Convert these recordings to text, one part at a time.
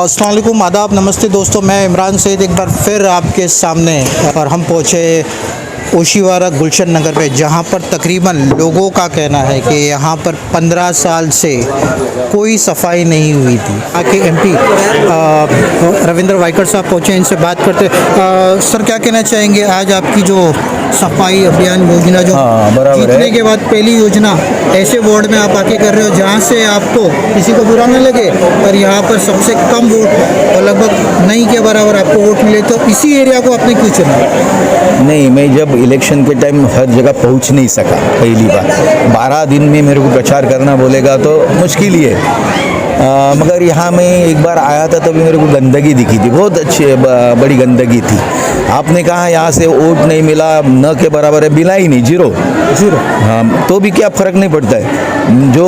अस्सलाम वालेकुम, आदाब, नमस्ते दोस्तों। मैं इमरान सईद एक बार फिर आपके सामने और हम पहुँचे ओशीवारा गुलशन नगर पे, जहाँ पर तकरीबन लोगों का कहना है कि यहाँ पर 15 साल से कोई सफाई नहीं हुई थी। आके एमपी रविंद्र वाइकर साहब पहुँचे, इनसे बात करते। सर, क्या कहना चाहेंगे आज आपकी जो सफाई अभियान योजना जो जीतने के बाद पहली योजना ऐसे वार्ड में आप आके कर रहे हो जहाँ से आपको किसी को बुरा न लगे और यहाँ पर सबसे कम वोट और लगभग नहीं के बराबर आपको वोट मिले, तो इसी एरिया को आपने क्यों चुना? नहीं, मैं जब इलेक्शन के टाइम हर जगह पहुंच नहीं सका। पहली बार 12 दिन में मेरे को प्रचार करना बोलेगा तो मुश्किल ही है। मगर यहाँ मैं एक बार आया था तभी मेरे को गंदगी दिखी थी, बहुत अच्छी बड़ी गंदगी थी। आपने कहा यहाँ से वोट नहीं मिला, न के बराबर है, मिला ही नहीं, जीरो। हाँ, तो भी क्या फ़र्क नहीं पड़ता है। जो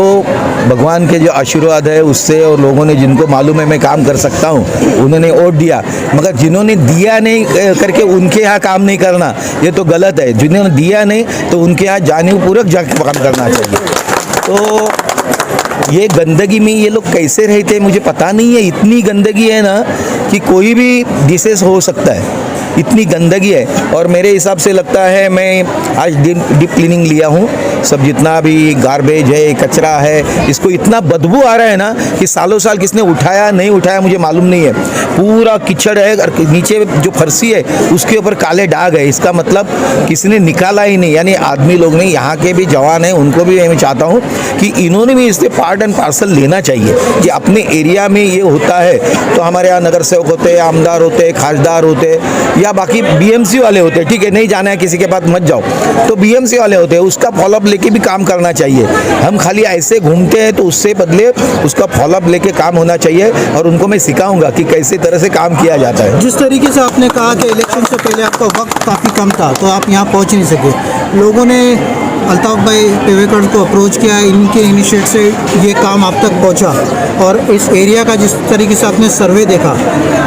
भगवान के जो आशीर्वाद है उससे और लोगों ने जिनको मालूम है मैं काम कर सकता हूँ, उन्होंने वोट दिया। मगर जिन्होंने दिया नहीं करके उनके यहाँ काम नहीं करना, ये तो गलत है। जिन्होंने दिया नहीं तो उनके यहाँ जानेपूर्वक जाके काम करना चाहिए। तो ये गंदगी में ये लोग कैसे रहते हैं मुझे पता नहीं है। इतनी गंदगी है ना कि कोई भी डिसीज हो सकता है, इतनी गंदगी है। और मेरे हिसाब से लगता है, मैं आज डीप क्लीनिंग लिया हूँ, सब जितना भी गार्बेज है, कचरा है, इसको इतना बदबू आ रहा है ना कि सालों साल किसने उठाया नहीं उठाया मुझे मालूम नहीं है। पूरा कीचड़ है और नीचे जो फर्शी है उसके ऊपर काले दाग है। इसका मतलब किसी ने निकाला ही नहीं, यानी आदमी लोग नहीं। यहाँ के भी जवान हैं, उनको भी मैं चाहता हूँ कि इन्होंने भी इससे पार्ट एंड पार्सल लेना चाहिए कि अपने एरिया में ये होता है तो हमारे यहाँ नगर सेवक होते हैं, आमदार होते हैं, खासदार होते हैं या बाकी बीएमसी वाले होते हैं। ठीक है, नहीं जाना है किसी के पास मत जाओ, तो बीएमसी वाले होते हैं, उसका फॉलोअप लेके भी काम करना चाहिए। हम खाली ऐसे घूमते हैं तो उससे बदले उसका फॉलोअप लेके काम होना चाहिए। और उनको मैं सिखाऊंगा कि कैसे तरह से काम किया जाता है। जिस तरीके से आपने कहा कि इलेक्शन से पहले आपका वक्त काफ़ी कम था तो आप यहाँ पहुँच नहीं सके, लोगों ने अल्ताफ भाई पेवेकर को अप्रोच किया, इनके इनिशिएट से ये काम आप तक पहुंचा। और इस एरिया का जिस तरीके से आपने सर्वे देखा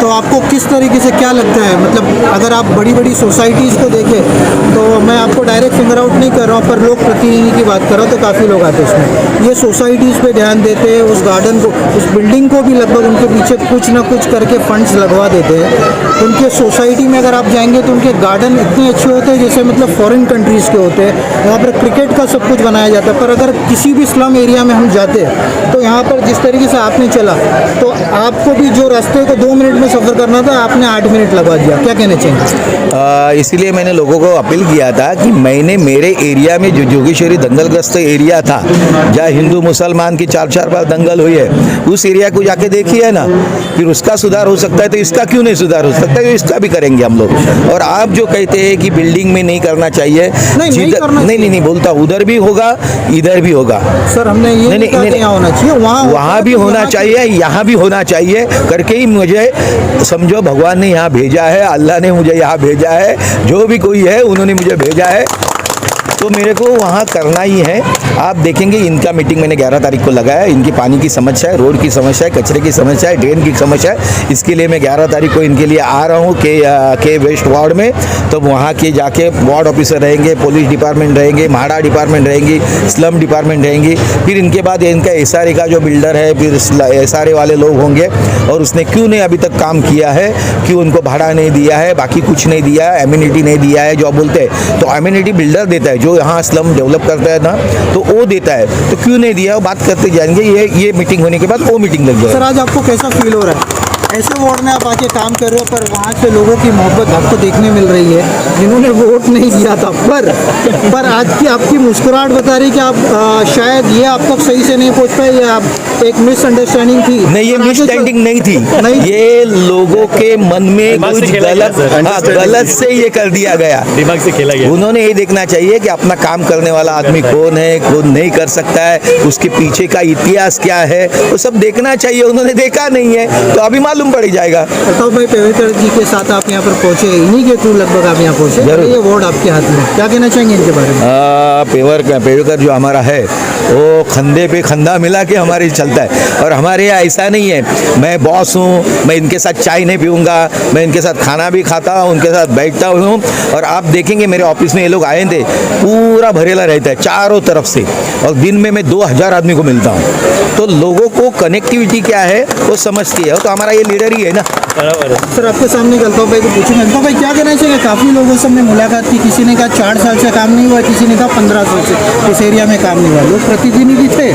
तो आपको किस तरीके से क्या लगता है? मतलब अगर आप बड़ी बड़ी सोसाइटीज़ को देखें तो मैं आपको डायरेक्ट फिंगर आउट नहीं कर रहा हूँ, पर लोग प्रतिनिधि की बात कर रहा हूँ तो काफ़ी लोग आते हैं उसमें। ये सोसाइटीज़ पे ध्यान देते हैं, उस गार्डन को, उस बिल्डिंग को भी लगभग उनके पीछे कुछ ना कुछ करके फंड्स लगवा देते हैं। उनके सोसाइटी में अगर आप जाएंगे तो उनके गार्डन इतने अच्छे होते हैं जैसे मतलब फॉरेन कंट्रीज़ के होते हैं। वहाँ पर क्रिकेट का सब कुछ बनाया जाता है। पर अगर किसी भी स्लम एरिया में हम जाते हैं तो यहाँ पर जिस तरीके से आपने चला तो आपको भी जो रास्ते को 2 मिनट में सफ़र करना था आपने 8 मिनट लगवा दिया। क्या कहना चाहिए? इसीलिए मैंने लोगों को अपील किया था कि मैंने मेरे एरिया में जो जोगेश्वरी दंगलग्रस्त एरिया था, जहाँ हिंदू मुसलमान की 4-4 बार दंगल हुई है, उस एरिया को जाके देखिए ना, फिर उसका सुधार हो सकता है तो इसका क्यों नहीं सुधार हो सकता है? इसका भी करेंगे हम लोग। और आप जो कहते हैं कि बिल्डिंग में नहीं करना चाहिए, नहीं बोलता, उधर भी होगा इधर भी होगा। सर, हमने ये नहीं होना चाहिए, वहाँ भी होना चाहिए, यहाँ भी होना चाहिए करके ही मुझे समझो भगवान ने यहाँ भेजा है, अल्लाह ने मुझे यहाँ भेजा है, जो भी कोई है उन्होंने मुझे भेजा है, तो मेरे को वहाँ करना ही है। आप देखेंगे इनका मीटिंग मैंने 11 तारीख को लगाया। इनकी पानी की समस्या है, रोड की समस्या है, कचरे की समस्या है, ड्रेन की समस्या है। इसके लिए मैं 11 तारीख को इनके लिए आ रहा हूँ के वेस्ट वार्ड में। तो वहाँ के जाके वार्ड ऑफिसर रहेंगे, पुलिस डिपार्टमेंट रहेंगे, म्हाडा डिपार्टमेंट रहेंगी, स्लम डिपार्टमेंट रहेंगी। फिर इनके बाद इनका SRA का जो बिल्डर है, फिर SRA वाले लोग होंगे और उसने क्यों नहीं अभी तक काम किया है, क्यों उनको भाड़ा नहीं दिया है, बाकी कुछ नहीं दिया है, एम्यूनिटी नहीं दिया है जो बोलते हैं। तो एम्यूनिटी बिल्डर देता है, जो यहाँ स्लम डेवलप करता है ना, तो वो देता है, तो क्यों नहीं दिया? वो बात करते जाएंगे। ये मीटिंग होने के बाद वो मीटिंग लग जाएगी। सर, आज आपको कैसा फील हो रहा है? ऐसे वार्ड में आप आके काम कर रहे हो पर वहाँ से लोगों की मोहब्बत आपको देखने मिल रही है जिन्होंने वोट नहीं दिया था, पर आज की आपकी मुस्कुराहट बता रही कि आप शायद ये आप तक सही से नहीं पहुँच पाए, या आप एक मिसअंडरस्टैंडिंग थी? नहीं, ये मिसअंडरस्टैंडिंग नहीं थी, ये लोगों के मन में कुछ गलत से ये कर दिया गया, दिमाग से खेला गया। उन्होंने ये देखना चाहिए कि अपना काम करने वाला आदमी कौन है, कौन नहीं कर सकता है, उसके पीछे का इतिहास क्या है, वो सब देखना चाहिए। उन्होंने देखा नहीं है तो अभी मालूम पड़ जाएगा। अल्ताफ भाई पेवेकर जी के साथ आप यहाँ पर पहुँचे, इन्हीं के थ्रू लगभग आप यहाँ पहुँचे, ये वार्ड आपके हाथ में, क्या कहना चाहेंगे इनके बारे में? पेवेकर जो हमारा है वो खंधे पे खंधा मिला के हमारे चलता है। और हमारे यहाँ ऐसा नहीं है मैं बॉस हूँ, मैं इनके साथ चाय नहीं पीऊँगा, मैं इनके साथ खाना भी खाता हूँ, उनके साथ बैठता हूँ। और आप देखेंगे मेरे ऑफिस में ये लोग आए थे, पूरा भरेला रहता है चारों तरफ से। और दिन में मैं 2000 आदमी को मिलता हूँ, तो लोगों को कनेक्टिविटी क्या है वो समझती है, तो हमारा ये लीडर ही है ना। बराबर है। सर आपके सामने अल्ताफ भाई को पूछूंगा, अल्ताफ भाई क्या कहना चाहिए? काफ़ी लोगों से हमने मुलाकात की, किसी ने कहा 4 साल से काम नहीं हुआ, किसी ने कहा 15 साल से इस एरिया में काम नहीं हुआ। लोग प्रतिनिधि थे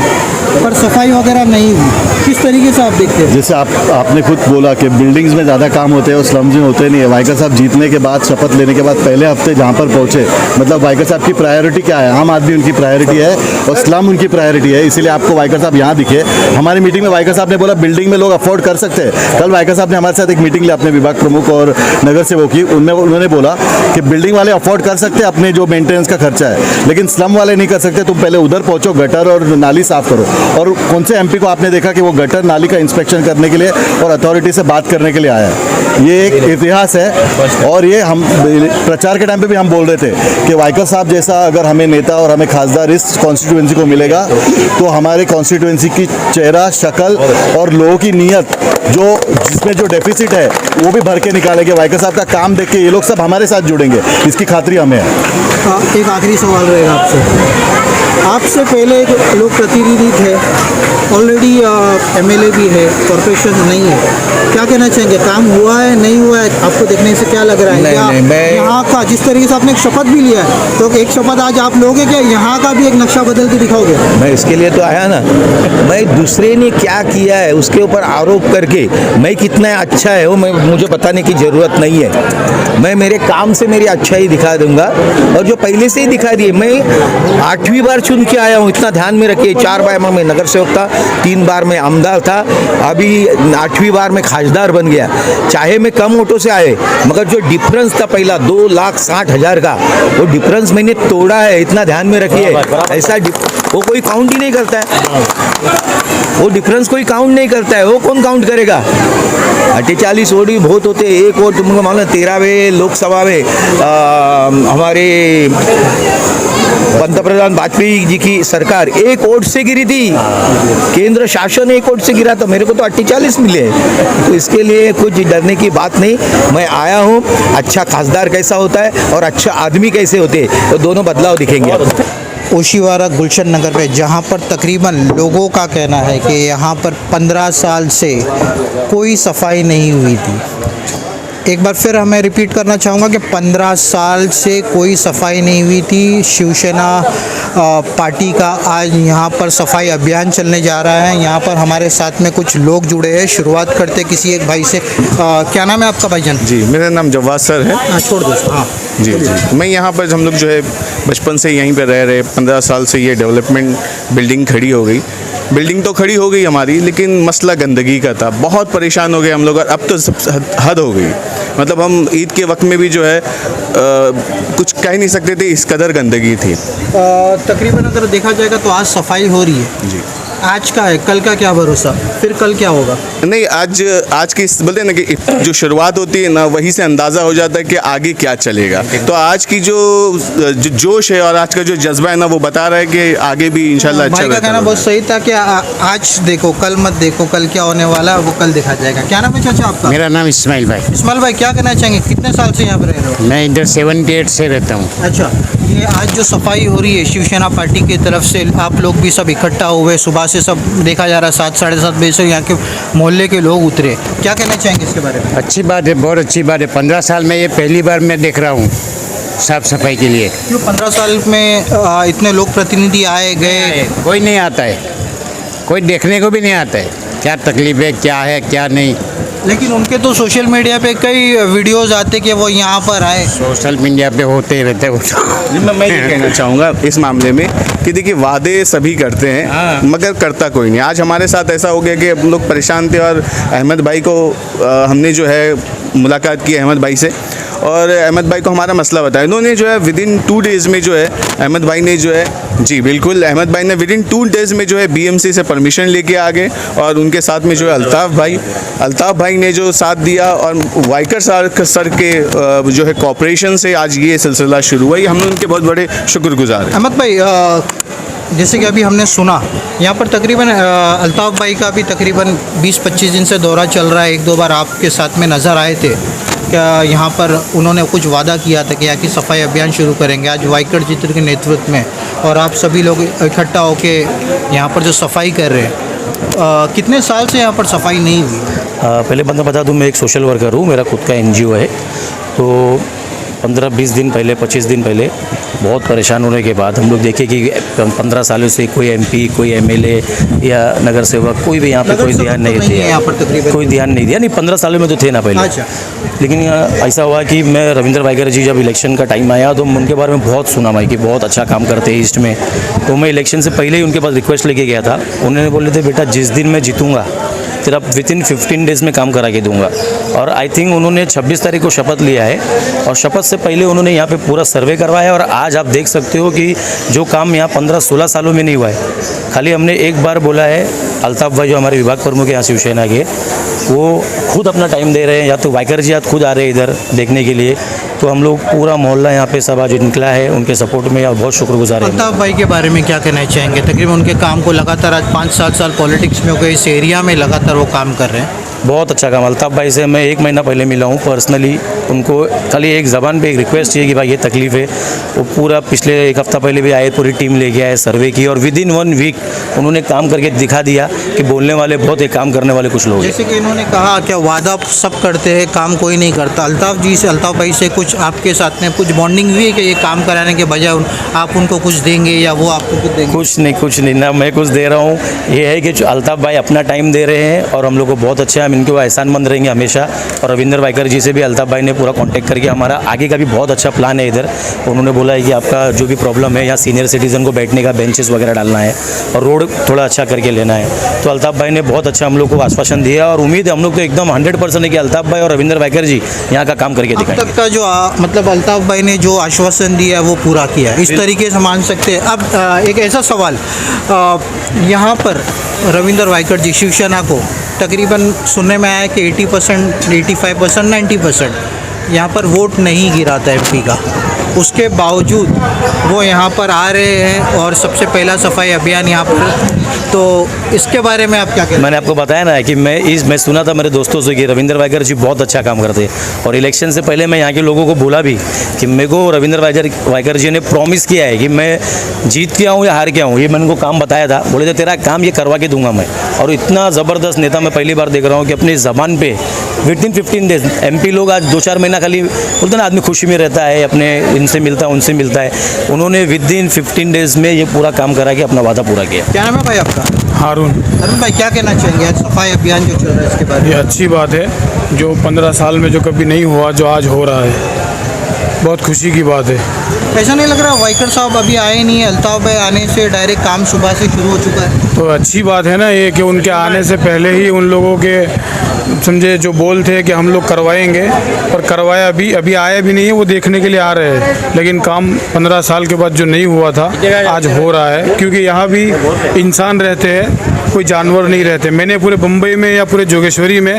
पर सफाई वगैरह नहीं हुई। किस तरीके से आप देखते हैं? जैसे आपने खुद बोला कि बिल्डिंग्स में ज़्यादा काम होते हैं और स्लम्स में होते नहीं है। वाइकर साहब जीतने के बाद, शपथ लेने के बाद पहले हफ्ते जहाँ पर पहुँचे, मतलब वाइकर साहब की प्रायोरिटी क्या है? आम आदमी उनकी प्रायोरिटी है और स्लम उनकी प्रायोरिटी है, इसीलिए आपको वाइकर साहब यहाँ दिखे। हमारी मीटिंग में वाइकर साहब ने बोला बिल्डिंग में लोग अफोर्ड कर सकते हैं। कल वाइकर साहब ने हमारे साथ एक मीटिंग ली, अपने विभाग प्रमुख और नगर सेवक की, उन्होंने बोला कि बिल्डिंग वाले अफोर्ड कर सकते हैं अपने जो मेंटेनेंस का खर्चा है, लेकिन स्लम वाले नहीं कर सकते। तुम पहले उधर पहुँचो, गटर और नाली साफ करो। और कौन से एमपी को आपने देखा कि वो गटर नाली का इंस्पेक्शन करने के लिए और अथॉरिटी से बात करने के लिए आया है? ये एक इतिहास है। और ये हम प्रचार के टाइम पे भी हम बोल रहे थे कि वाइकर साहब जैसा अगर हमें नेता और हमें खासदार इस कॉन्स्टिट्यूएंसी को मिलेगा तो हमारे कॉन्स्टिट्यूएंसी की चेहरा, शक्ल और लोगों की नीयत जिसमें जो डेफिसिट है वो भी भर के निकालेंगे। वाइकर साहब का काम देख के ये लोग सब हमारे साथ जुड़ेंगे, इसकी खातिरी हमें है। एक आखिरी सवाल रहेगा आपसे पहले एक लोग प्रतिनिधि थे, ऑलरेडी एमएलए भी है, कॉर्पोरेशन नहीं है, क्या कहना चाहेंगे? काम हुआ है, नहीं हुआ है? आपको देखने से क्या लग रहा है? नहीं, यहाँ का जिस तरीके से आपने एक शपथ भी लिया है, तो एक शपथ आज आप लोगे क्या? यहाँ का भी एक नक्शा बदल के दिखाओगे? मैं इसके लिए तो आया ना। मैं दूसरे ने क्या किया है उसके ऊपर आरोप करके मैं कितना अच्छा है वो मुझे बताने की ज़रूरत नहीं है। मैं मेरे काम से मेरी अच्छाई दिखा दूंगा, और जो पहले से ही दिखा दिए। मैं 8वीं बार चुन के आया हूँ, इतना ध्यान में रखिए। 4 बार मैं नगर सेवक था, 3 बार मैं आमदार था, अभी 8वीं बार मैं खासदार बन गया। चाहे मैं कम वोटों से आए, मगर जो डिफरेंस था पहला 2,60,000 का, वो डिफरेंस मैंने तोड़ा है, इतना ध्यान में रखिए। ऐसा वो कोई काउंट ही नहीं करता है, वो डिफरेंस कोई काउंट नहीं करता है। वो कौन काउंट करेगा? 48 वोट भी बहुत होते हैं। एक वोट तुमको मालूम है 13वें लोकसभा में हमारे पंतप्रधान वाजपेयी जी की सरकार 1 वोट से गिरी थी, केंद्र शासन 1 वोट से गिरा था, मेरे को तो 48 मिले। तो इसके लिए कुछ डरने की बात नहीं। मैं आया हूँ, अच्छा खासदार कैसा होता है और अच्छा आदमी कैसे होते हैं, तो दोनों बदलाव दिखेंगे। ओशीवारा गुलशन नगर में, जहाँ पर तकरीबन लोगों का कहना है कि यहाँ पर 15 साल से कोई सफाई नहीं हुई थी। एक बार फिर हमें रिपीट करना चाहूँगा कि 15 साल से कोई सफाई नहीं हुई थी। शिवसेना पार्टी का आज यहाँ पर सफाई अभियान चलने जा रहा है। यहाँ पर हमारे साथ में कुछ लोग जुड़े हैं। शुरुआत करते किसी एक भाई से। क्या नाम है आपका भाईजान? जी, मेरा नाम जवाद सर है। हाँ, छोड़ दो। हाँ जी जी, मैं यहाँ पर हम लोग जो है बचपन से यहीं पर रह रहे। 15 साल से ये डेवलपमेंट बिल्डिंग खड़ी हो गई। बिल्डिंग तो खड़ी हो गई हमारी, लेकिन मसला गंदगी का था। बहुत परेशान हो गए हम लोग, और अब तो सब हद हो गई। मतलब हम ईद के वक्त में भी जो है कुछ कह नहीं सकते थे, इस कदर गंदगी थी। तकरीबन अगर देखा जाएगा तो आज सफाई हो रही है। जी, आज का है, कल का क्या भरोसा? फिर कल क्या होगा? नहीं, आज की बोलते हैं ना कि जो शुरुआत होती है ना, वहीं से अंदाज़ा हो जाता है कि आगे क्या चलेगा। तो आज की जो जोश है और आज का जो जज्बा है ना, वो बता रहा है कि आगे भी इंशाल्लाह अच्छा भाई का कहना बहुत सही था कि आज देखो कल मत देखो, कल क्या होने वाला है वो कल देखा जाएगा। क्या नाम है चाचा आपका? मेरा नाम इस्माइल भाई। इस्माइल भाई, क्या कहना चाहेंगे? कितने साल से यहाँ पर रह रहे हो? मैं इधर 78 से रहता हूँ। अच्छा, ये आज जो सफाई हो रही है शिवसेना पार्टी की तरफ से, आप लोग भी सब इकट्ठा हुए, सुबह से सब देखा जा रहा है 7 साढ़े 7 बजे से यहाँ के मोहल्ले के लोग उतरे, क्या कहना चाहेंगे इसके बारे में? अच्छी बात है, बहुत अच्छी बात है। 15 साल में ये पहली बार मैं देख रहा हूँ साफ सफाई के लिए। क्यों 15 साल में इतने लोग प्रतिनिधि आए गए? कोई नहीं आता है, कोई देखने को भी नहीं आता है क्या तकलीफ है क्या नहीं। लेकिन उनके तो सोशल मीडिया पे कई वीडियोस आते कि वो यहाँ पर आए। सोशल मीडिया पे होते रहते हो। मैं ये कहना चाहूँगा इस मामले में कि देखिए, वादे सभी करते हैं मगर करता कोई नहीं। आज हमारे साथ ऐसा हो गया कि हम लोग परेशान थे, और अहमद भाई को हमने जो है मुलाकात की अहमद भाई से, और अहमद भाई को हमारा मसला बताया। इन्होंने जो है विदिन 2 डेज़ में जो है अहमद भाई ने जो है, जी बिल्कुल, अहमद भाई ने विदिन 2 डेज़ में जो है BMC से परमिशन लेके आ गए, और उनके साथ में जो है अल्ताफ़ भाई ने जो साथ दिया, और वाइकर सर के जो है कॉपरेशन से आज ये सिलसिला शुरू हुआ। हम उनके बहुत बड़े शुक्रगुजार हैं। अहमद भाई, जैसे कि अभी हमने सुना यहाँ पर तकरीबन अल्ताफ़ भाई का भी तकरीबन 20-25 दिन से दौरा चल रहा है। 1-2 बार आपके साथ में नज़र आए थे। क्या यहाँ पर उन्होंने कुछ वादा किया था कि यहाँ की सफाई अभियान शुरू करेंगे। आज वाइकर चित्र के नेतृत्व में और आप सभी लोग इकट्ठा होके यहाँ पर जो सफाई कर रहे हैं, कितने साल से यहाँ पर सफाई नहीं हुई? पहले बता दूं, मैं एक सोशल वर्कर हूँ, मेरा खुद का NGO है। तो 15-20 दिन पहले, 25 दिन पहले बहुत परेशान होने के बाद हम लोग देखे कि 15 सालों से कोई MP, कोई MLA या नगर सेवक, कोई भी यहाँ पे कोई ध्यान नहीं दिया, यहाँ पर तकरीबन कोई ध्यान नहीं दिया। नहीं, 15 सालों में तो थे ना पहले। अच्छा। लेकिन ऐसा हुआ कि मैं रविंद्र वाइकर जी जब इलेक्शन का टाइम आया तो उनके बारे में बहुत सुना भाई कि बहुत अच्छा काम करते हैं ईस्ट में। तो मैं इलेक्शन से पहले ही उनके पास रिक्वेस्ट लेके गया था। उन्होंने बोले थे, बेटा जिस दिन मैं जीतूँगा तेरा विदिन 15 डेज़ में काम करा के दूंगा। और आई थिंक उन्होंने 26 तारीख को शपथ लिया है और शपथ से पहले उन्होंने यहाँ पे पूरा सर्वे करवाया। और आज आप देख सकते हो कि जो काम यहाँ 15-16 सालों में नहीं हुआ है, खाली हमने एक बार बोला है। अल्ताफ भाई जो हमारे विभाग प्रमुख यहाँ शिवसेना के, वो खुद अपना टाइम दे रहे हैं, या तो वाइकर जी आज खुद आ रहे हैं इधर देखने के लिए। तो हम लोग पूरा मोहल्ला यहाँ पे सब आज निकला है उनके सपोर्ट में और बहुत शुक्रगुजार है। अल्ताफ भाई के बारे में क्या कहना चाहेंगे? तकरीबन उनके काम को लगातार आज 5-7 साल पॉलिटिक्स में हो गए, इस एरिया में लगातार वो काम कर रहे हैं। बहुत अच्छा काम। अल्ताफ भाई से मैं 1 महीना पहले मिला हूँ पर्सनली। उनको खाली एक ज़बान पे एक रिक्वेस्ट चाहिए कि भाई ये तकलीफ़ है। वो पूरा पिछले 1 हफ्ता पहले भी आए, पूरी टीम लेके आए, सर्वे की और विदिन 1 वीक उन्होंने काम करके दिखा दिया कि बोलने वाले बहुत है, काम करने वाले कुछ लोग हैं। जैसे कि इन्होंने कहा क्या वादा सब करते हैं, काम कोई नहीं करता। अल्ताफ भाई से कुछ आपके साथ में कुछ बॉन्डिंग हुई है कि ये काम कराने के बजाय आप उनको कुछ देंगे या वो आपको कुछ देंगे? कुछ नहीं ना मैं कुछ दे रहा हूँ। ये है कि जो अल्ताफ भाई अपना टाइम दे रहे हैं और हम लोग को बहुत अच्छा है, हम इनको एहसानमंद रहेंगे हमेशा। और रविंद्र वाइकर जी से भी अल्ताफ भाई ने पूरा कांटेक्ट करके हमारा आगे का भी बहुत अच्छा प्लान है इधर। उन्होंने बोला है कि आपका जो भी प्रॉब्लम है, यहाँ सीनियर सिटीज़न को बैठने का बेंचेस वगैरह डालना है और रोड थोड़ा अच्छा करके लेना है। तो अल्ताफ भाई ने बहुत अच्छा हम लोग को आश्वासन दिया और उम्मीद है हम लोग तो एकदम 100% है कि अल्ताफ भाई और रविंद्र वाइकर जी यहाँ का काम करके अब दिखाएंगे। तक का जो मतलब अल्ताफ भाई ने जो आश्वासन दिया वो पूरा किया, इस तरीके से मान सकते हैं। अब एक ऐसा सवाल, यहाँ पर रविंद्र वाइकर जी शिवसेना को तकरीबन सुनने में आया कि 80%, 85%, 90% यहाँ पर वोट नहीं गिरा था MP का। उसके बावजूद वो यहाँ पर आ रहे हैं और सबसे पहला सफाई अभियान यहाँ पर। तो इसके बारे में आप क्या कहते हैं? मैंने आपको बताया ना कि मैं सुना था मेरे दोस्तों से कि रविंद्र वाइकर जी बहुत अच्छा काम करते हैं। और इलेक्शन से पहले मैं यहाँ के लोगों को बोला भी कि मेरे को रविंद्र वाइकर जी ने प्रॉमिस किया है कि मैं जीत के आऊँ या हार के आऊँ, ये मैंने उनको काम बताया था। बोले थे तेरा काम ये करवा के दूंगा मैं। और इतना ज़बरदस्त नेता मैं पहली बार देख रहा हूँ कि अपनी ज़बान पे विदिन 15 डेज MP लोग आज 2-4 महीना खाली बोलते ना आदमी खुशी में रहता है, अपने इनसे मिलता है उनसे मिलता है। उन्होंने विदिन 15 डेज में ये पूरा काम करा के अपना वादा पूरा किया। क्या नाम है भाई आपका? हारून। अरुण भाई क्या कहना चाहेंगे आज सफाई अभियान जो चल रहा है इसके बारे में? ये अच्छी बात है, जो 15 साल में जो कभी नहीं हुआ जो आज हो रहा है, बहुत खुशी की बात है। ऐसा नहीं लग रहा वाइकर साहब अभी आए नहीं है, अल्ताफ भाई आने से डायरेक्ट काम सुबह से शुरू हो चुका है? तो अच्छी बात है ना ये कि उनके आने से पहले ही उन लोगों के समझे जो बोल थे कि हम लोग करवाएंगे, पर करवाया अभी आया भी नहीं है, वो देखने के लिए आ रहे हैं। लेकिन काम 15 साल के बाद जो नहीं हुआ था आज हो रहा है, क्योंकि यहाँ भी इंसान रहते हैं, कोई जानवर नहीं रहते। मैंने पूरे बम्बई में या पूरे जोगेश्वरी में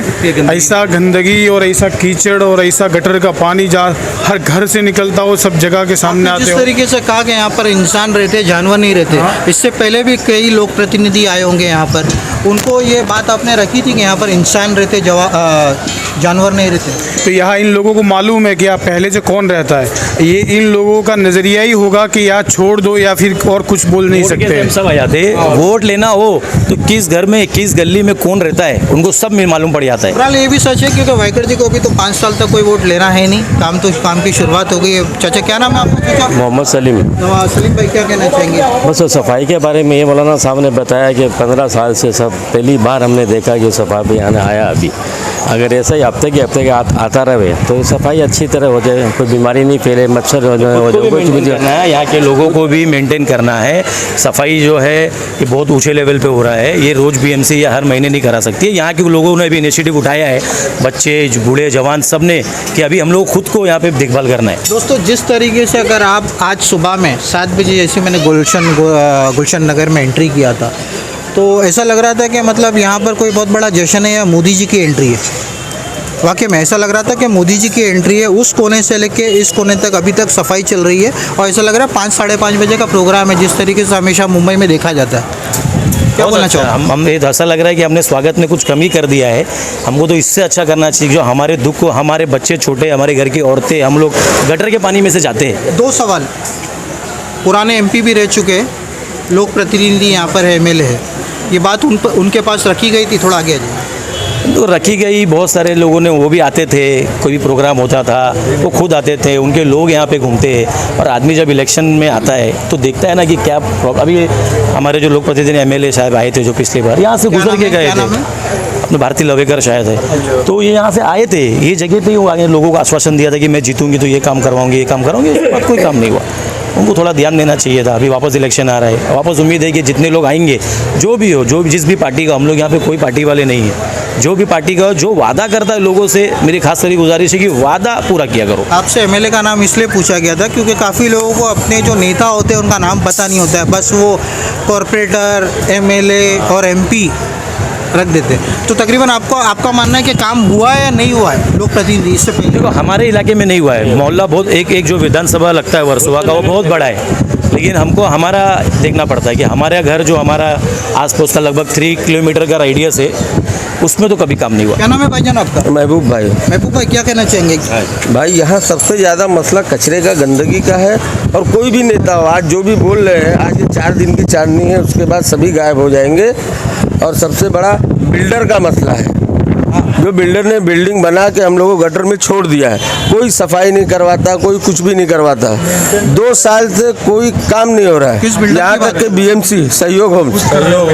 ऐसा गंदगी और ऐसा कीचड़ और ऐसा गटर का पानी जहाँ हर घर से निकलता हो, सब जगह के सामने आते जिस हो। तरीके से कहा कि यहाँ पर इंसान रहते जानवर नहीं रहते, इससे पहले भी कई लोग प्रतिनिधि आए होंगे यहाँ पर, उनको ये बात आपने रखी थी कि यहाँ पर इंसान रहते जानवर नहीं रहते। तो यहाँ इन लोगों को मालूम है कि आप पहले से कौन रहता है। ये इन लोगों का नज़रिया ही होगा कि या छोड़ दो या फिर और कुछ बोल नहीं सकते। सब आ जाते। वोट लेना हो तो किस घर में किस गली में कौन रहता है उनको सब मालूम पड़ जाता है। फिलहाल ये भी सच है क्योंकि वाइकर जी को भी तो 5 साल तक कोई वोट लेना है नहीं, काम की शुरुआत हो गई है। चाचा क्या नाम है आपका? चाचा मोहम्मद सलीम। सलीम भाई क्या कहना चाहेंगे? बस सफाई के बारे में ये मौलाना साहब ने बताया कि 15 साल से सब पहली बार हमने देखा कि सफाई अभियान आया। अभी अगर ऐसा ही हफ्ते के आता रहे तो सफाई अच्छी तरह हो जाए, कोई बीमारी नहीं फैले, मच्छर हो जाए, कुछ भी करना है। यहाँ के लोगों को भी मेंटेन करना है। सफाई जो है ये बहुत ऊंचे लेवल पे हो रहा है, ये रोज़ BMC या हर महीने नहीं करा सकती है। यहाँ के लोगों ने भी इनिशिएटिव उठाया है, बच्चे बूढ़े जवान सब ने, कि अभी हम लोग खुद को यहाँ पे देखभाल करना है। दोस्तों जिस तरीके से अगर आप आज सुबह में 7 बजे जैसे मैंने गुलशन नगर में एंट्री किया था तो ऐसा लग रहा था कि मतलब यहाँ पर कोई बहुत बड़ा जश्न है या मोदी जी की एंट्री है। वाकई में ऐसा लग रहा था कि मोदी जी की एंट्री है। उस कोने से लेके इस कोने तक अभी तक सफाई चल रही है और ऐसा लग रहा है 5 साढ़े 5 बजे का प्रोग्राम है, जिस तरीके से हमेशा मुंबई में देखा जाता है। क्या बोलना चाहोगे? हम ये ऐसा लग रहा है कि हमने स्वागत में कुछ कमी कर दिया है। हमको तो इससे अच्छा करना चाहिए। जो हमारे दुख को, हमारे बच्चे छोटे, हमारे घर की औरतें, हम लोग गटर के पानी में से जाते हैं। 2 सवाल। पुराने एमपी भी रह चुके हैं, लोक प्रतिनिधि यहाँ पर है, एमएलए है, ये बात उनके पास रखी गई थी? थोड़ा आगे आ जाइए। तो रखी गई, बहुत सारे लोगों ने, वो भी आते थे, कोई भी प्रोग्राम होता था वो खुद आते थे, उनके लोग यहाँ पे घूमते हैं। और आदमी जब इलेक्शन में आता है तो देखता है ना कि क्या अभी हमारे जो लोक प्रतिनिधि एमएलए साहब आए थे जो पिछली बार यहाँ से गुजर के गए थे, अपने भारती लवेकर शायद है, तो ये यहाँ से आए थे, ये जगह पे ही वो आगे लोगों को आश्वासन दिया था कि मैं जीतूंगी तो ये काम करवाऊंगी, ये काम कराऊंगी। इसके बाद कोई काम नहीं हुआ। उनको थोड़ा ध्यान देना चाहिए था। अभी वापस इलेक्शन आ रहा है, वापस उम्मीद है कि जितने लोग आएंगे, जो भी हो, जो जिस भी पार्टी का, हम लोग यहाँ पे कोई पार्टी वाले नहीं है, जो भी पार्टी का हो, जो वादा करता है लोगों से, मेरी खास तरी गुजारिश है कि वादा पूरा किया करो। आपसे एमएलए का नाम इसलिए पूछा गया था क्योंकि काफ़ी लोगों को अपने जो नेता होते हैं उनका नाम पता नहीं होता है, बस वो कॉरपोरेटर, एमएलए और एमपी रख देते हैं। तो तकरीबन आपका मानना है कि काम हुआ है या नहीं हुआ है लोक प्रतिनिधि इससे पहले? देखो, हमारे इलाके में नहीं हुआ है। मोहल्ला बहुत एक जो विधानसभा लगता है वर्सोवा का, वो बहुत बड़ा है, लेकिन हमको हमारा देखना पड़ता है कि हमारा घर जो हमारा आस-पास का लगभग 3 किलोमीटर का रेडियस है, उसमें तो कभी काम नहीं हुआ। क्या नाम है भाईजान आपका? महबूब भाई। महबूब भाई, क्या कहना चाहेंगे? भाई यहाँ सबसे ज़्यादा मसला कचरे का, गंदगी का है। और कोई भी नेता हो, आज जो भी बोल रहे हैं, आज ये 4 दिन की चांदनी है, उसके बाद सभी गायब हो जाएंगे। और सबसे बड़ा बिल्डर का मसला है। जो बिल्डर ने बिल्डिंग बना के हम लोगों को गटर में छोड़ दिया है, कोई सफाई नहीं करवाता, कोई कुछ भी नहीं करवाता। 2 साल से कोई काम नहीं हो रहा है। यहाँ तक कि बीएमसी सहयोग होम्स,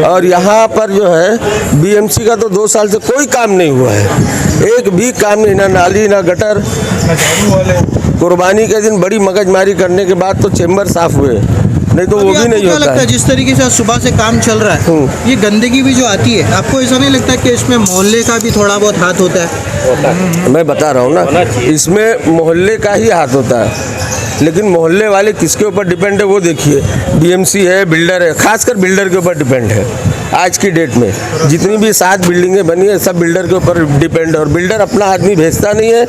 और यहाँ पर जो है बीएमसी का तो 2 साल से कोई काम नहीं हुआ है। एक भी काम नहीं, ना नाली ना गटर। कुर्बानी के दिन बड़ी मगजमारी करने के बाद तो चेम्बर साफ हुए, नहीं तो वो भी नहीं होता है। जिस तरीके से सुबह से काम चल रहा है, ये गंदगी भी जो आती है, आपको ऐसा नहीं लगता कि इसमें मोहल्ले का भी थोड़ा बहुत हाथ होता है? मैं बता रहा हूँ ना, इसमें मोहल्ले का ही हाथ होता है। लेकिन मोहल्ले वाले किसके ऊपर डिपेंड है वो देखिए। बीएमसी है, बिल्डर है, खासकर बिल्डर के ऊपर डिपेंड है। आज की डेट में जितनी भी 7 बिल्डिंगें बनी है, सब बिल्डर के ऊपर डिपेंड है। और बिल्डर अपना आदमी भेजता नहीं है,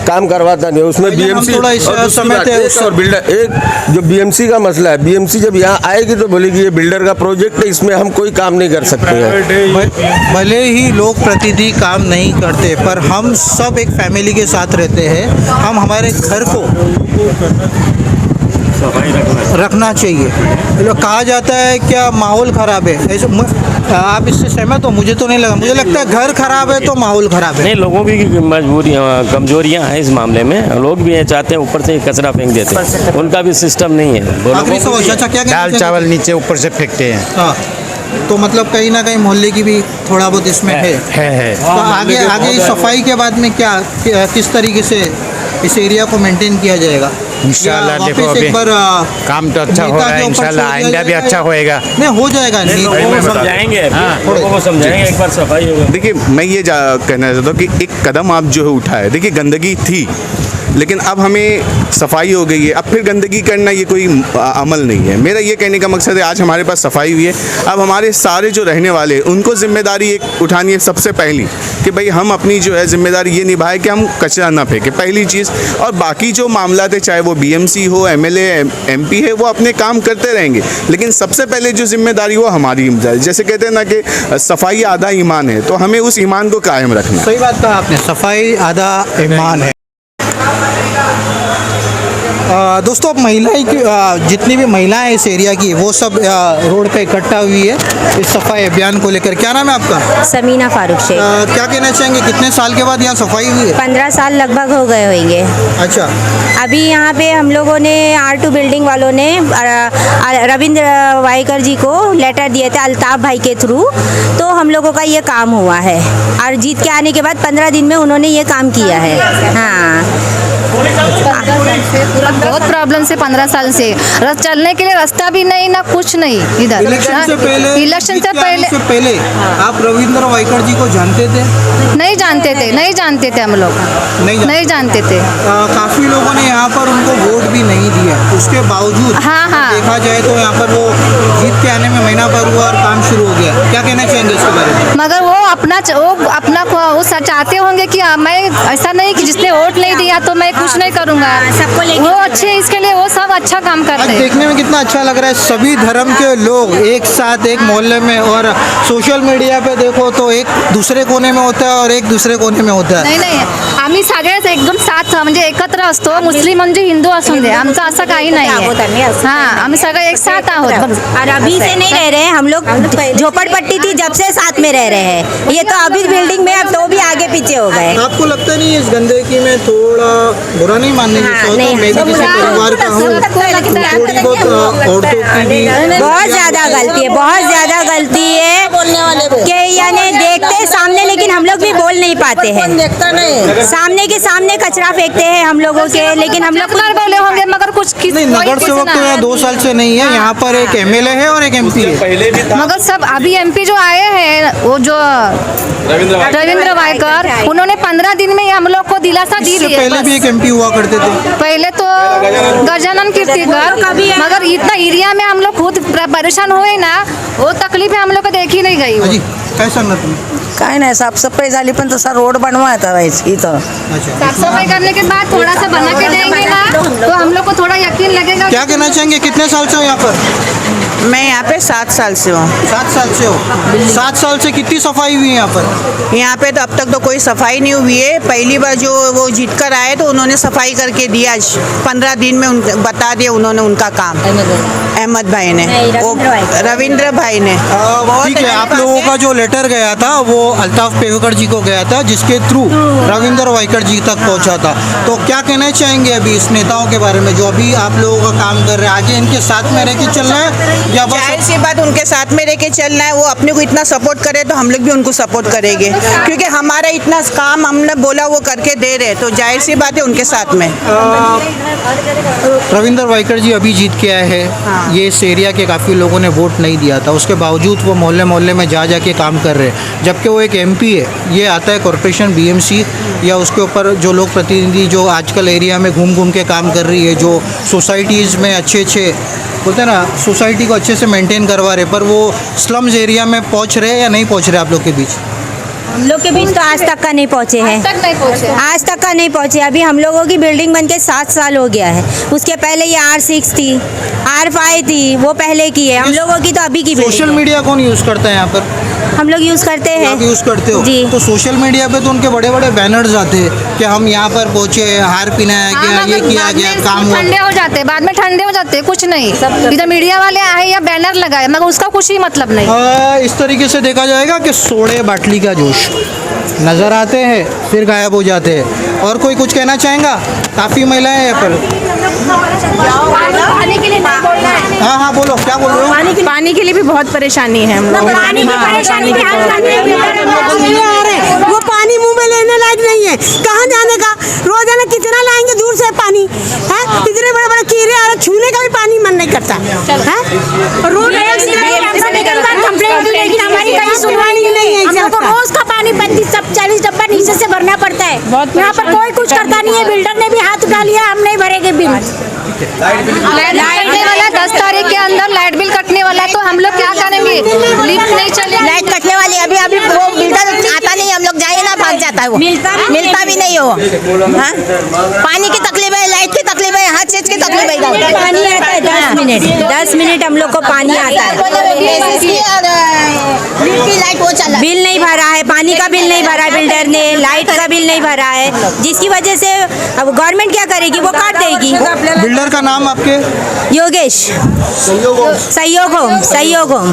काम करवाता नहीं है। उसमें बीएमसी और बिल्डर, एक जो बीएमसी का मसला है, बीएमसी जब यहाँ आएगी तो बोलेगी ये बिल्डर का प्रोजेक्ट है, इसमें हम कोई काम नहीं कर सकते हैं। भले ही लोग प्रतिनिधि काम नहीं करते, पर हम सब एक फैमिली के साथ रहते हैं। हम हमारे घर को रखना चाहिए। कहा जाता है क्या माहौल ख़राब है, ऐसे आप इससे सहमत हो? मुझे तो नहीं लगा, मुझे लगता है घर खराब है तो माहौल खराब है। नहीं, लोगों की मजबूरियाँ, कमजोरियाँ हैं इस मामले में। लोग भी ये चाहते हैं ऊपर से कचरा फेंक देते हैं, उनका भी सिस्टम नहीं है। आखिरी सवाल, चाचा क्या कहना दाल चाहेंगे? चावल नीचे ऊपर से फेंकते हैं। हाँ, तो मतलब कहीं ना कहीं मोहल्ले की भी थोड़ा बहुत इसमें है। तो आगे सफाई के बाद में क्या किस तरीके से इस एरिया को मेंटेन किया जाएगा? इंशाल्लाह या देखो वापस अभी एक बार काम तो अच्छा हो रहा है, इंशाल्लाह आइंदा भी अच्छा होएगा। नहीं, हो जाएगा। लोगों को समझाएंगे, लोगों को समझाएंगे, एक बार सफाई होगा। देखिए, मैं ये कहना चाहता हूँ कि एक कदम आप जो है उठाए। देखिए, गंदगी थी, लेकिन अब हमें सफाई हो गई है, अब फिर गंदगी करना ये कोई अमल नहीं है। मेरा ये कहने का मकसद है, आज हमारे पास सफाई हुई है, अब हमारे सारे जो रहने वाले हैं उनको जिम्मेदारी एक उठानी है सबसे पहली, कि भाई हम अपनी जो है जिम्मेदारी ये निभाएं कि हम कचरा ना फेंकें, पहली चीज़। और बाकी जो मामला थे, चाहे वो बीएमसी हो, एमएलए, एमपी है, वो अपने काम करते रहेंगे, लेकिन सबसे पहले जो जिम्मेदारी वो हमारी जिम्मेदारी। जैसे कहते हैं ना कि सफाई आधा ईमान है, तो हमें उस ईमान को कायम रखना। सही बात कहा आपने, सफाई आधा ईमान है। दोस्तों, अब महिलाएं जितनी भी महिलाएं इस एरिया की, वो सब रोड पे इकट्ठा हुई है इस सफाई अभियान को लेकर। क्या नाम है आपका? समीना फारूक शेख। क्या कहना चाहेंगे, कितने साल के बाद यहाँ सफाई हुई है? 15 साल लगभग हो गए होंगे। अच्छा, अभी यहाँ पे हम लोगों ने R2 बिल्डिंग वालों ने रविंद्र वाइकर जी को लेटर दिए थे अल्ताफ भाई के थ्रू, तो हम लोगों का ये काम हुआ है। और जीत के आने के बाद 15 दिन में उन्होंने ये काम किया है। हाँ, बहुत प्रॉब्लम से 15 साल से चलने के लिए रास्ता भी नहीं, ना कुछ नहीं इधर। इलेक्शन से पहले आप रविंद्र वाइकर जी को जानते थे? नहीं जानते थे हम लोग, नहीं जानते थे। काफी लोगों ने यहाँ पर उनको वोट भी नहीं दिया, उसके बावजूद हाँ। देखा जाए तो यहाँ पर वो जीत के आने में महीना भर हुआ और काम शुरू हो गया। क्या कहना चाहेंगे इसके बारे में? मगर वो वो चाहते होंगे कि मैं ऐसा नहीं कि जिसने वोट नहीं दिया तो मैं कुछ नहीं करूँगा, सबको लेके वो अच्छे इसके लिए वो सब अच्छा काम आज करते हैं। देखने में कितना अच्छा लग रहा है, सभी धर्म के लोग एक साथ एक मोहल्ले में, और सोशल मीडिया पे देखो तो एक दूसरे कोने में होता है और एक दूसरे कोने में होता है. नाही आम्ही सगळेच एकदम साथ म्हणजे एकत्र असतो, मुस्लिम म्हणजे हिंदू असून दे, आमचं असं काही नाही आहे. हाँ आम्ही सगळे एक साथ आहोत. और अभी से नहीं रह रहे हैं हम लोग, झोपड़पट्टी थी जब से साथ में रह रहे हैं, ये तो अभी बिल्डिंग में अब तो भी आगे पीछे हो गए. आपको लगता नहीं इस गंदगी में थोड़ा बुरा नहीं मानने की सोचता, मैं भी किसी परिवार का हूँ, थोड़ी बहुत औरतों की भी बहुत ज्यादा गलती है, बहुत ज्यादा गलती है कि यानी देखते सामने लेकिन हम लोग भी बोल नहीं पाते हैं. सामने के सामने कचरा फेंकते हैं हम लोगों के, लेकिन हम लोग नगर बोले होंगे मगर कुछ नहीं. नगर सेवक तो यहाँ 2 साल से नहीं है, यहाँ पर एक MLA है और एक MP है. मगर सब अभी MP जो आए हैं वो जो रविंद्र वायकर, उन्होंने 15 दिन में हम लोग को दिलासा दी इससे है. पहले भी एक MP हुआ करते थे. पहले तो गजानन कीर्तिकर, मगर इतना एरिया में हम लोग खुद परेशान हुए ना, वो तकलीफ हम लोग को देखी नहीं गई. अजी काय सांगणार तुम्ही? काय नाही साफसफाई झाली पण तसा रोड बनवायचा राहायची इथं. साफ सफाई करने के बाद थोड़ा सा बना के देंगे ना तो हम लोग को थोड़ा यकीन लगेगा. क्या कहना चाहेंगे, कितने साल से हो यहाँ पर? मैं यहाँ पे 7 साल से हूँ. 7 साल से हो. 7 साल से कितनी सफाई हुई है यहाँ पर? यहाँ पे तो अब तक तो कोई सफाई नहीं हुई है. पहली बार जो वो जीत कर आए तो उन्होंने सफाई करके दिया, 15 दिन में बता दिया उन्होंने उनका काम. अहमद भाई ने, वो रविंद्र भाई ने. ठीक है, आप लोगों का जो लेटर गया था वो अल्ताफ पेवेकर जी को गया था, जिसके थ्रू रविंद्र वायकर जी तक पहुंचा था. तो क्या कहना चाहेंगे अभी इस नेताओं के बारे में जो अभी आप लोगों का काम कर रहे हैं? आगे इनके साथ में रह के चलना है या बस? जाहिर सी बात उनके साथ में रह के चलना है. वो अपने को इतना सपोर्ट करे तो हम लोग भी उनको सपोर्ट करेंगे, क्योंकि हमारा इतना काम हमने बोला वो करके दे रहे, तो जाहिर सी बात है उनके साथ में. रविंद्र वायकर जी अभी जीत के आए हैं. ये इस एरिया के काफ़ी लोगों ने वोट नहीं दिया था, उसके बावजूद वो मोहल्ले मोहल्ले में जा के काम कर रहे हैं, जबकि वो एक MP है. ये आता है कॉरपोरेशन BMC या उसके ऊपर जो लोग प्रतिनिधि जो आजकल एरिया में घूम घूम के काम कर रही है, जो सोसाइटीज़ में अच्छे बोलते हैं ना, सोसाइटी को अच्छे से मेंटेन करवा रहे, पर वो स्लम्स एरिया में पहुंच रहे हैं या नहीं पहुंच रहे आप लोग के बीच? हम लोग के बीच तो आज तक का नहीं पहुँचे हैं, आज तक का नहीं पहुँचे. अभी हम लोगों की बिल्डिंग बन के 7 साल हो गया है. उसके पहले ये R6 थी, R5 थी, वो पहले की है. हम लोगों की तो अभी की बिल्डिंग सोशल है. मीडिया कौन यूज़ करता है यहाँ पर? हम लोग यूज़ करते हैं. आप यूज़ करते हो जी. तो सोशल मीडिया पे तो उनके बड़े बड़े बैनर्स आते हैं कि हम यहाँ पर पहुँचे, हार पीना गया, ये किया गया, काम हुआ. ठंडे हो जाते, बाद में ठंडे हो जाते, कुछ नहीं. इधर मीडिया वाले आए या बैनर लगाए, मगर उसका कुछ ही मतलब नहीं. इस तरीके से देखा जाएगा कि सोडे बाटली का जोश, नज़र आते हैं फिर गायब हो जाते हैं. और कोई कुछ कहना चाहेगा? काफ़ी महिलाएं हैं यहाँ पर. हाँ बोलो, क्या बोल रहे हो? पानी के लिए भी बहुत परेशानी है हम लोग. पानी की परेशानी वो पानी मुंह में लेने लायक नहीं है. कहाँ जाने का, रोजाना कितना लाएंगे दूर से पानी है. इतने बड़े बड़े कीड़े आ रहे, छूने का भी पानी मन नहीं करता है. रोड कंप्लेंट की, लेकिन हमारी कहीं सुनवाई नहीं है. हम लोग को रोज का पानी 35-40 डब्बा नीचे से भरना पड़ता है. यहाँ पर कोई कुछ करता नहीं है. बिल्डर ने भी हाथ उठा लिया, हम नहीं भरेंगे बिल. लाइट कटने वाला है, 10 तारीख के अंदर लाइट बिल कटने वाला है, तो हम लोग क्या करेंगे? लिफ्ट नहीं चलेगी. लाइट कटने वाली अभी वो बिल्डर आता नहीं, हम लोग जाए ना भाग जाता है. वो मिलता भी नहीं हो. हाँ? पानी की तकलीफ है, लाइट की तकलीफ है, हर चीज की तकलीफ है. पानी आता है 10 मिनट हम लोग को पानी आता है. लाइट वो चला, बिल नहीं भरा है, पानी का बिल नहीं भरा है बिल्डर ने, लाइट का बिल नहीं भरा है, जिसकी वजह से अब गवर्नमेंट क्या करेगी? वो काट देगी. बिल्डर का नाम आपके? योगेश. सहयोग होम.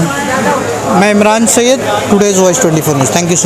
मैं Imran Syed, today's voice 24 news. Thank you so